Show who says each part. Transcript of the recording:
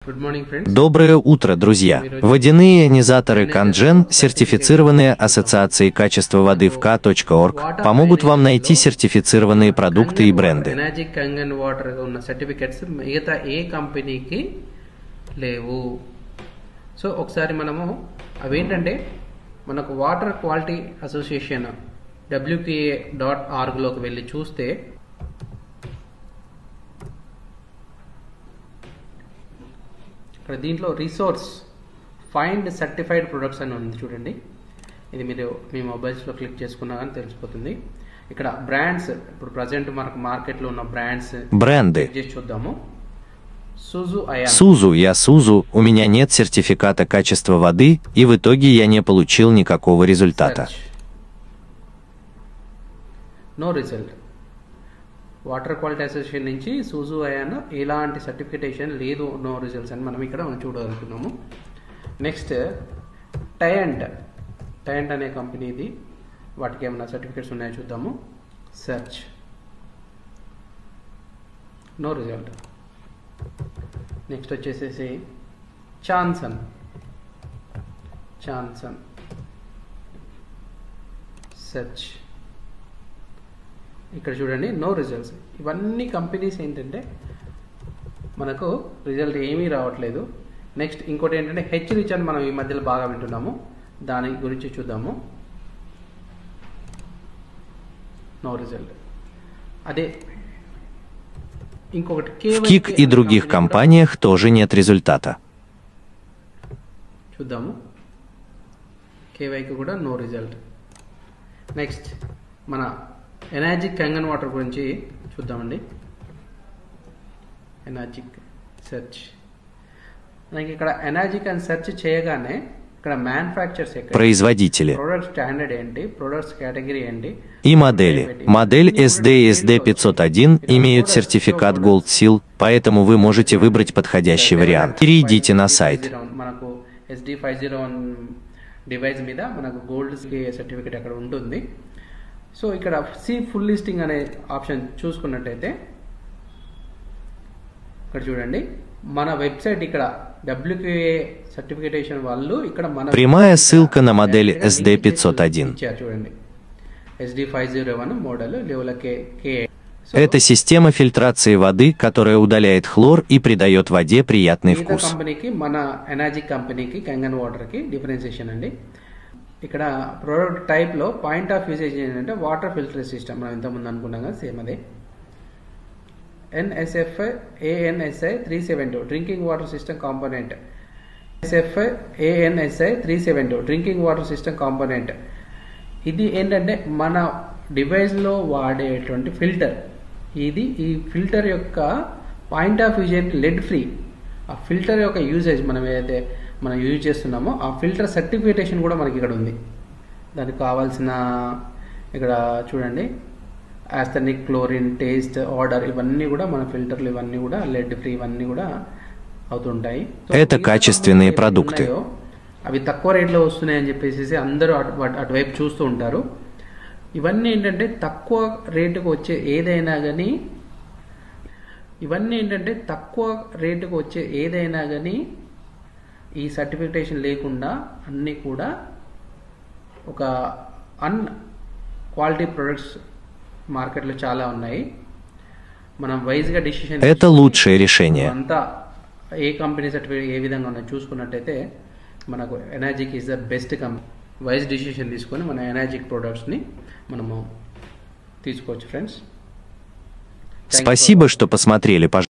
Speaker 1: Доброе утро, друзья! Водяные ионизаторы Kangen, сертифицированные Ассоциацией качества воды в K.org, помогут вам найти сертифицированные продукты и бренды.
Speaker 2: So ఒకసారి మనము అవేంటంటే మనకు వాటర్ క్వాలిటీ అసోసియేషన్ wqa.org లోకి వెళ్ళి చూస్తే ఇక్కడ దీంట్లో రిసోర్స్ ఫైండ్ సర్టిఫైడ్ ప్రొడక్ట్స్ అని ఉంది చూడండి. ఇది మీరు మీ మొబైల్స్లో క్లిక్ చేసుకున్నా కానీ తెలిసిపోతుంది. ఇక్కడ బ్రాండ్స్ ఇప్పుడు ప్రజెంట్ మనకు మార్కెట్లో ఉన్న
Speaker 1: бренды.
Speaker 2: చూద్దాము.
Speaker 1: Сузу, я Сузу, у меня нет сертификата качества воды, и в итоге я не получил никакого результата.
Speaker 2: No result. Water quality association నుంచి సూజు అయాన్ ఎలాంటి సర్టిఫికేషన్ లేదు, నో రిజల్ట్స్ అని మనం ఇక్కడ చూడగలుగుతున్నాము. నెక్స్ట్ టయంట్ అనే కంపెనీది, వాటికి ఏమైనా సర్టిఫికేట్స్ ఉన్నాయో చూద్దాము. Search, no result. నెక్స్ట్ వచ్చేసేసి చాన్సన్ సెర్చ్, ఇక్కడ చూడండి నో రిజల్ట్స్. ఇవన్నీ కంపెనీస్ ఏంటంటే మనకు రిజల్ట్ ఏమీ రావట్లేదు. నెక్స్ట్ ఇంకోటి ఏంటంటే హెచ్ రిచ్ అని మనం ఈ మధ్యలో బాగా వింటున్నాము, దాని గురించి చూద్దాము. No result. అదే ఇంకొకటి
Speaker 1: В КИК и других компаниях тоже нет результата.
Speaker 2: చూద్దాము. కేవైకి కూడా నో రిజల్ట్. నెక్స్ట్ మన ఎనర్జిక్ కంగన్ వాటర్ గురించి చూద్దామండి. Energetic search. మనకి ఇక్కడ ఎనర్జిక్ అని సెర్చ్ చేయగానే ఇక్కడ మ్యానుఫ్యాక్చర్స్,
Speaker 1: производители
Speaker 2: ప్రొడక్ట్ స్టాండర్డ్ ఏంటి, ప్రొడక్ట్స్ కేటగిరీ ఏంటి
Speaker 1: и модели. Модель SD-SD501 имеют сертификат Gold Seal, поэтому вы можете выбрать подходящий вариант. Перейдите на сайт.
Speaker 2: మనకు SD501 డివైస్ మీద మనకు గోల్డ్ సర్టిఫికేట్ అక్కడ ఉంటుంది. సో ఇక్కడ సి ఫుల్ లిస్టింగ్ అనే ఆప్షన్ చూసుకున్నట్టయితే ఇక్కడ చూడండి మన వెబ్సైట్, ఇక్కడ WQA సర్టిఫికేషన్ వాళ్ళు ఇక్కడ మన
Speaker 1: Прямая ссылка на модель SD501.
Speaker 2: ఇచ్చారు చూడండి. SD501 model level K.
Speaker 1: Это система фильтрации воды, которая удаляет хлор и придает воде приятный вкус.
Speaker 2: కంపెనీకి మన ఎనర్జీ కంపెనీకి కంగన్ వాటర్కి డిఫరెన్సియేషన్ అండి. ఇక్కడ ప్రోడక్ట్ టైప్లో పాయింట్ ఆఫ్ యూసేజ్ ఏంటంటే వాటర్ ఫిల్టర్ సిస్టమ్, మనం ఇంతకుముందు అనుకున్నాం కదా సేమ్ అదే. NSF ANSI 372 drinking water system component. NSF ANSI 372 drinking water system component. ఇది ఏంటంటే మన డివైస్లో వాడేటువంటి ఫిల్టర్. ఇది ఈ ఫిల్టర్ యొక్క point of use lead free. ఆ ఫిల్టర్ యొక్క యూజేజ్ మనం ఏదైతే మనం యూజ్ చేస్తున్నామో ఆ ఫిల్టర్ సర్టిఫికేషన్ కూడా మనకి ఇక్కడ ఉంది. దానికి కావాల్సిన ఇక్కడ చూడండి ఆస్థెనిక్, క్లోరిన్, టేస్ట్, ఆర్డర్, ఇవన్నీ కూడా మన ఫిల్టర్లు, ఇవన్నీ కూడా లెడ్ ఫ్రీ, ఇవన్నీ కూడా అవుతుంటాయి.
Speaker 1: Это качественные продукты.
Speaker 2: అవి తక్కువ రేట్లో వస్తున్నాయని చెప్పేసి అందరూ అటువైపు చూస్తూ ఉంటారు. ఇవన్నీ ఏంటంటే తక్కువ రేటుకు వచ్చే ఏదైనా కానీ ఈ సర్టిఫికేషన్ లేకుండా అన్నీ కూడా ఒక క్వాలిటీ ప్రొడక్ట్స్ మార్కెట్లో చాలా ఉన్నాయి. మనం వైజ్గా డిసిషన్
Speaker 1: Это лучшее решение.
Speaker 2: అంతా ఏ కంపెనీ సర్టిఫికేట్ ఏ విధంగా ఉన్నాయో చూసుకున్నట్టయితే మనకు energetic is the best company. Wise decision తీసుకొని మన ఎనర్జిక్ ప్రొడక్ట్స్ని మనము తీసుకోవచ్చు ఫ్రెండ్స్.
Speaker 1: Спасибо, что посмотрели.